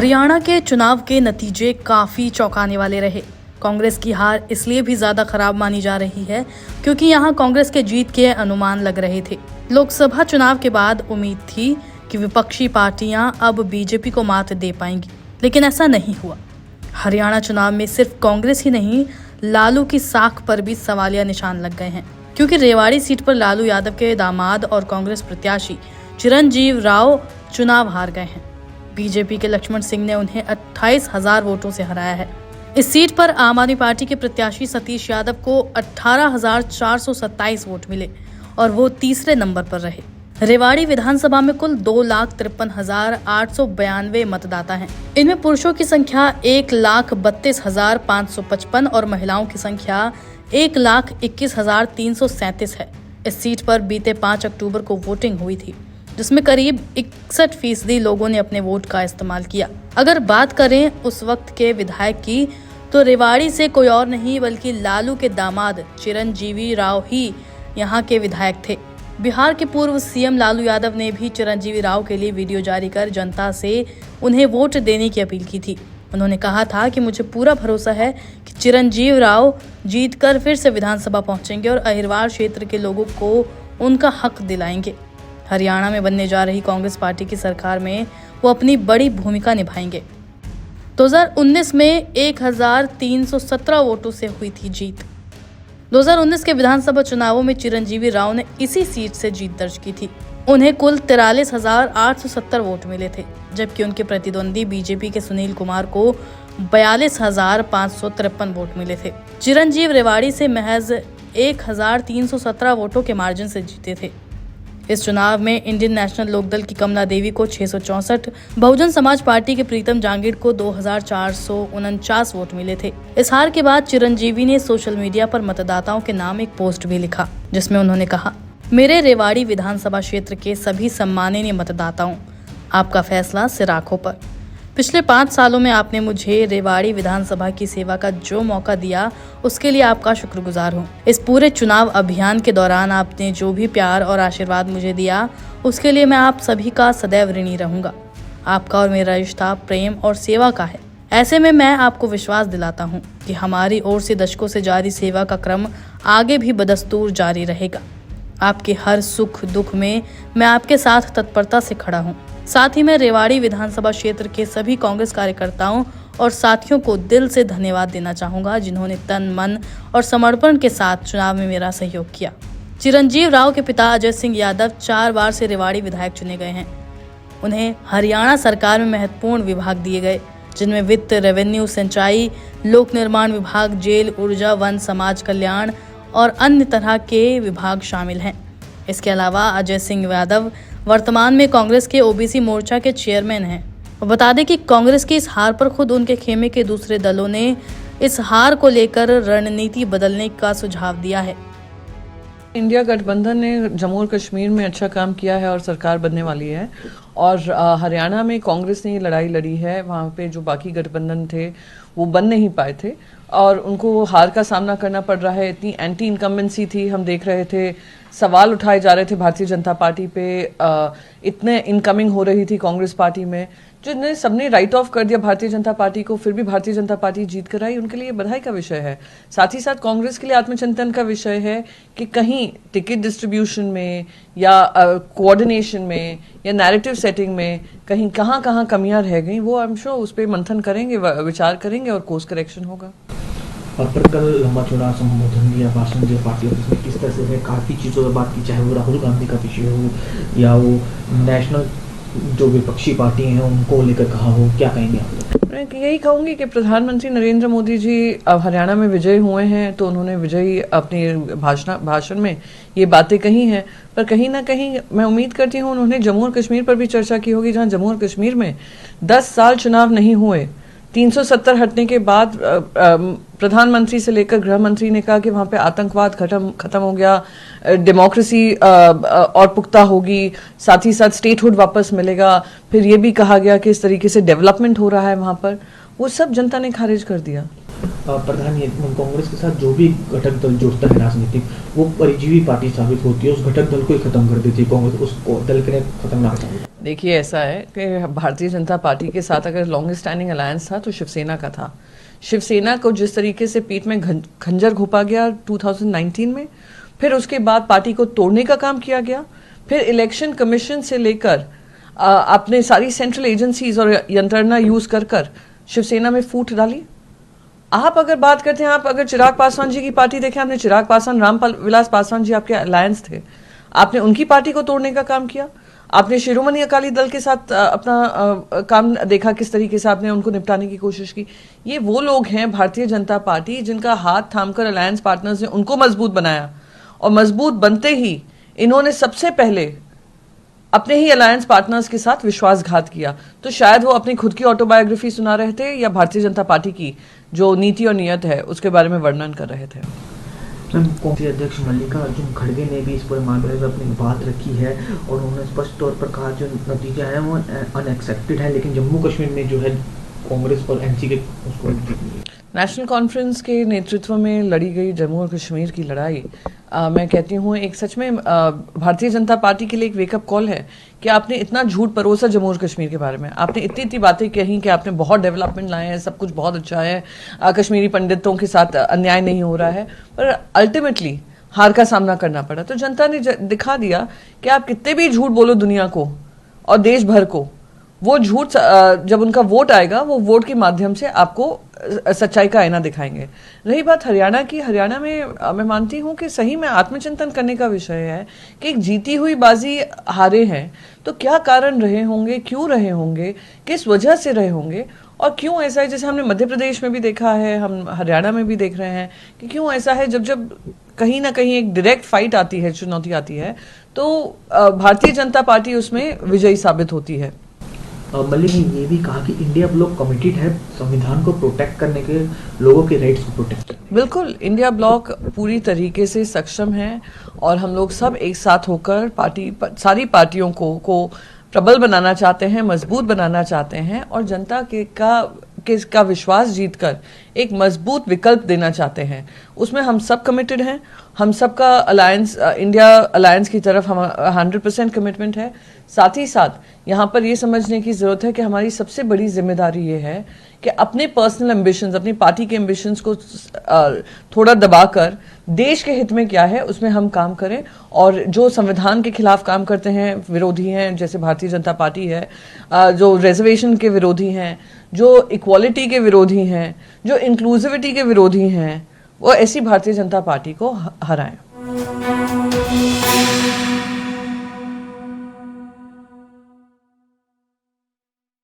हरियाणा के चुनाव के नतीजे काफ़ी चौंकाने वाले रहे। कांग्रेस की हार इसलिए भी ज़्यादा खराब मानी जा रही है क्योंकि यहां कांग्रेस के जीत के अनुमान लग रहे थे। लोकसभा चुनाव के बाद उम्मीद थी कि विपक्षी पार्टियां अब बीजेपी को मात दे पाएंगी, लेकिन ऐसा नहीं हुआ। हरियाणा चुनाव में सिर्फ कांग्रेस ही नहीं, लालू की साख पर भी सवालिया निशान लग गए हैं, क्योंकि रेवाड़ी सीट पर लालू यादव के दामाद और कांग्रेस प्रत्याशी चिरंजीव राव चुनाव हार गए हैं। बीजेपी के लक्ष्मण सिंह ने उन्हें 28,000 वोटों से हराया है। इस सीट पर आम आदमी पार्टी के प्रत्याशी सतीश यादव को 18,427 वोट मिले और वो तीसरे नंबर पर रहे। रेवाड़ी विधानसभा में कुल 2,53,892 मतदाता हैं। इनमें पुरुषों की संख्या 1,32,555 और महिलाओं की संख्या 1,21,337 है। इस सीट पर बीते 5 अक्टूबर को वोटिंग हुई थी, जिसमें करीब 61% लोगों ने अपने वोट का इस्तेमाल किया। अगर बात करें उस वक्त के विधायक की, तो रेवाड़ी से कोई और नहीं बल्कि लालू के दामाद चिरंजीवी राव ही यहाँ के विधायक थे। बिहार के पूर्व सीएम लालू यादव ने भी चिरंजीवी राव के लिए वीडियो जारी कर जनता से उन्हें वोट देने की अपील की थी। उन्होंने कहा था कि मुझे पूरा भरोसा है कि चिरंजीव राव जीतकर फिर से विधानसभा पहुंचेंगे और अहिरवार क्षेत्र के लोगों को उनका हक दिलाएंगे। हरियाणा में बनने जा रही कांग्रेस पार्टी की सरकार में वो अपनी बड़ी भूमिका निभाएंगे। 2019 में 1,317 वोटों से हुई थी जीत। 2019 के विधानसभा चुनावों में चिरंजीवी राव ने इसी सीट से जीत दर्ज की थी। उन्हें कुल 43,870 वोट मिले थे, जबकि उनके प्रतिद्वंदी बीजेपी के सुनील कुमार को 42,553 वोट मिले थे। चिरंजीव रेवाड़ी से महज 1,317 वोटों के मार्जिन से जीते थे। इस चुनाव में इंडियन नेशनल लोकदल की कमला देवी को 664, बहुजन समाज पार्टी के प्रीतम जांगीड़ को 2,449 वोट मिले थे। इस हार के बाद चिरंजीवी ने सोशल मीडिया पर मतदाताओं के नाम एक पोस्ट भी लिखा, जिसमें उन्होंने कहा, मेरे रेवाड़ी विधानसभा क्षेत्र के सभी सम्माननीय मतदाताओं, आपका फैसला सिर आंखों पर। पिछले 5 सालों में आपने मुझे रेवाड़ी विधानसभा की सेवा का जो मौका दिया, उसके लिए आपका शुक्रगुजार हूँ। इस पूरे चुनाव अभियान के दौरान आपने जो भी प्यार और आशीर्वाद मुझे दिया, उसके लिए मैं आप सभी का सदैव ऋणी रहूंगा। आपका और मेरा रिश्ता प्रेम और सेवा का है। ऐसे में मैं आपको विश्वास दिलाता हूँ कि हमारी ओर से दशकों से जारी सेवा का क्रम आगे भी बदस्तूर जारी रहेगा। आपके हर सुख दुख में मैं आपके साथ तत्परता से खड़ा हूँ। साथ ही मैं रेवाड़ी विधानसभा क्षेत्र के सभी कांग्रेस कार्यकर्ताओं और साथियों को दिल से धन्यवाद देना चाहूंगा, जिन्होंने तन मन और समर्पण के साथ चुनाव में मेरा सहयोग किया। चिरंजीव राव के पिता अजय सिंह यादव 4 बार से रेवाड़ी विधायक चुने गए हैं। उन्हें हरियाणा सरकार में महत्वपूर्ण विभाग दिए गए, जिनमें वित्त, रेवेन्यू, सिंचाई, लोक निर्माण विभाग, जेल, ऊर्जा, वन, समाज कल्याण और अन्य तरह के विभाग शामिल हैं। इसके अलावा अजय सिंह यादव वर्तमान में कांग्रेस के ओबीसी मोर्चा के चेयरमैन हैं। बता दें कि कांग्रेस की इस हार पर खुद उनके खेमे के दूसरे दलों ने इस हार को लेकर रणनीति बदलने का सुझाव दिया है। इंडिया गठबंधन ने जम्मू और कश्मीर में अच्छा काम किया है और सरकार बनने वाली है, और हरियाणा में कांग्रेस ने ये लड़ाई लड़ी है। वहाँ पे जो बाकी गठबंधन थे वो बन नहीं पाए थे और उनको हार का सामना करना पड़ रहा है। इतनी एंटी इनकम्बेंसी थी, हम देख रहे थे, सवाल उठाए जा रहे थे भारतीय जनता पार्टी पे, इतने इनकमिंग हो रही थी कांग्रेस पार्टी में, जिन्हें सबने राइट ऑफ कर दिया भारतीय जनता पार्टी को। फिर भी भारतीय जनता पार्टी जीत कर आई, उनके लिए बधाई का विषय है। साथ ही साथ कांग्रेस के लिए आत्मचिंतन का विषय है कि कहीं टिकट डिस्ट्रीब्यूशन में या कोऑर्डिनेशन में या नैरेटिव सेटिंग में कहीं कहाँ कमियां रह गई, वो आई एम श्योर उस पर मंथन करेंगे, विचार करेंगे और कोर्स करेक्शन होगा। पर कल लंबा चौड़ा संबोधन दिया, भाषण दिया पार्टी ऑफिस में, किस तरह से काफ़ी चीज़ों पर बात की, चाहे वो राहुल गांधी का विषय हो या वो नेशनल जो विपक्षी पार्टी हैं उनको लेकर कहा हो, क्या कहेंगे आप? मैं यही कहूँगी कि प्रधानमंत्री नरेंद्र मोदी जी अब हरियाणा में विजयी हुए हैं, तो उन्होंने विजयी अपने भाषण में ये बातें कही हैं, पर कहीं ना कहीं मैं उम्मीद करती हूँ उन्होंने जम्मू और कश्मीर पर भी चर्चा की होगी, जहाँ जम्मू और कश्मीर में 10 साल चुनाव नहीं हुए। 370 हटने के बाद प्रधानमंत्री से लेकर गृह मंत्री ने कहा कि वहाँ पे आतंकवाद खत्म हो गया, डेमोक्रेसी और पुख्ता होगी, साथ ही साथ स्टेटहुड वापस मिलेगा। फिर ये भी कहा गया कि इस तरीके से डेवलपमेंट हो रहा है वहाँ पर, वो सब जनता ने खारिज कर दिया। प्रधान, कांग्रेस के साथ जो भी घटक दल जुड़ता है राजनीतिक, वो परिजीवी पार्टी साबित होती है, उस घटक दल को ही खत्म कर देती है कांग्रेस, उस दल के खत्म ना देखिए, ऐसा है कि भारतीय जनता पार्टी के साथ अगर लॉन्गेस्ट स्टैंडिंग अलायंस था तो शिवसेना का था। शिवसेना को जिस तरीके से पीठ में खंजर घोंपा गया 2019 में, फिर उसके बाद पार्टी को तोड़ने का काम किया गया, फिर इलेक्शन कमीशन से लेकर आपने सारी सेंट्रल एजेंसीज और यंत्रणा यूज कर शिवसेना में फूट डाली। आप अगर बात करते हैं, आप अगर चिराग पासवान जी की पार्टी देखें, आपने चिराग पासवान, विलास पासवान जी आपके अलायंस थे, आपने उनकी पार्टी को तोड़ने का काम किया। आपने शिरोमणि अकाली दल के साथ अपना काम देखा, किस तरीके से आपने उनको निपटाने की कोशिश की। ये वो लोग हैं भारतीय जनता पार्टी जिनका हाथ थामकर अलायंस पार्टनर्स ने उनको मजबूत बनाया, और मजबूत बनते ही इन्होंने सबसे पहले अपने ही अलायंस पार्टनर्स के साथ विश्वासघात किया। तो शायद वो अपनी खुद की ऑटोबायोग्राफी सुना रहे थे या भारतीय जनता पार्टी की जो नीति और नियत है उसके बारे में वर्णन कर रहे थे। मैम, कांग्रेस अध्यक्ष मल्लिकार्जुन खड़गे ने भी इस पूरे मामले में अपनी बात रखी है और उन्होंने स्पष्ट तौर पर कहा जो नतीजा है वो अनएक्सेप्टेड है, लेकिन जम्मू कश्मीर में जो है कांग्रेस और एनसी के उसको नेशनल कॉन्फ्रेंस के नेतृत्व में लड़ी गई जम्मू और कश्मीर की लड़ाई मैं कहती हूँ एक सच में भारतीय जनता पार्टी के लिए एक वेकअप कॉल है कि आपने इतना झूठ परोसा जम्मू और कश्मीर के बारे में। आपने इतनी इतनी बातें कही कि आपने बहुत डेवलपमेंट लाए हैं, सब कुछ बहुत अच्छा है, कश्मीरी पंडितों के साथ अन्याय नहीं हो रहा है, पर अल्टीमेटली हार का सामना करना पड़ा। तो जनता ने दिखा दिया कि आप कितने भी झूठ बोलो दुनिया को और देश भर को, वो झूठ जब उनका वोट आएगा वो वोट के माध्यम से आपको सच्चाई का आईना दिखाएंगे। रही बात हरियाणा की, हरियाणा में मैं मानती हूँ कि सही में आत्मचिंतन करने का विषय है कि एक जीती हुई बाजी हारे हैं, तो क्या कारण रहे होंगे, क्यों रहे होंगे, किस वजह से रहे होंगे, और क्यों ऐसा है। जैसे हमने मध्य प्रदेश में भी देखा है, हम हरियाणा में भी देख रहे हैं कि क्यों ऐसा है। जब जब कहीं ना कहीं एक डायरेक्ट फाइट आती है, चुनौती आती है, तो भारतीय जनता पार्टी उसमें विजयी साबित होती है। मल्लिक ने ये भी कहा कि इंडिया ब्लॉक कमिटेड है संविधान को प्रोटेक्ट करने के, लोगों के राइट्स को प्रोटेक्ट करने। बिल्कुल, इंडिया ब्लॉक पूरी तरीके से सक्षम है और हम लोग सब एक साथ होकर सारी पार्टियों को प्रबल बनाना चाहते हैं, मजबूत बनाना चाहते हैं और जनता का विश्वास जीतकर एक मजबूत विकल्प देना चाहते हैं। उसमें हम सब कमिटेड हैं, हम सबका अलायंस, इंडिया अलायंस की तरफ हम 100% कमिटमेंट है। साथ ही साथ यहाँ पर ये समझने की ज़रूरत है कि हमारी सबसे बड़ी जिम्मेदारी ये है कि अपने पर्सनल एम्बिशंस, अपनी पार्टी के एम्बिशंस को थोड़ा दबाकर देश के हित में क्या है उसमें हम काम करें, और जो संविधान के खिलाफ काम करते हैं, विरोधी हैं, जैसे भारतीय जनता पार्टी है, जो रिजर्वेशन के विरोधी हैं, जो इक्वालिटी के विरोधी हैं, जो इंक्लूसिविटी के विरोधी हैं, वो ऐसी भारतीय जनता पार्टी को हराएं।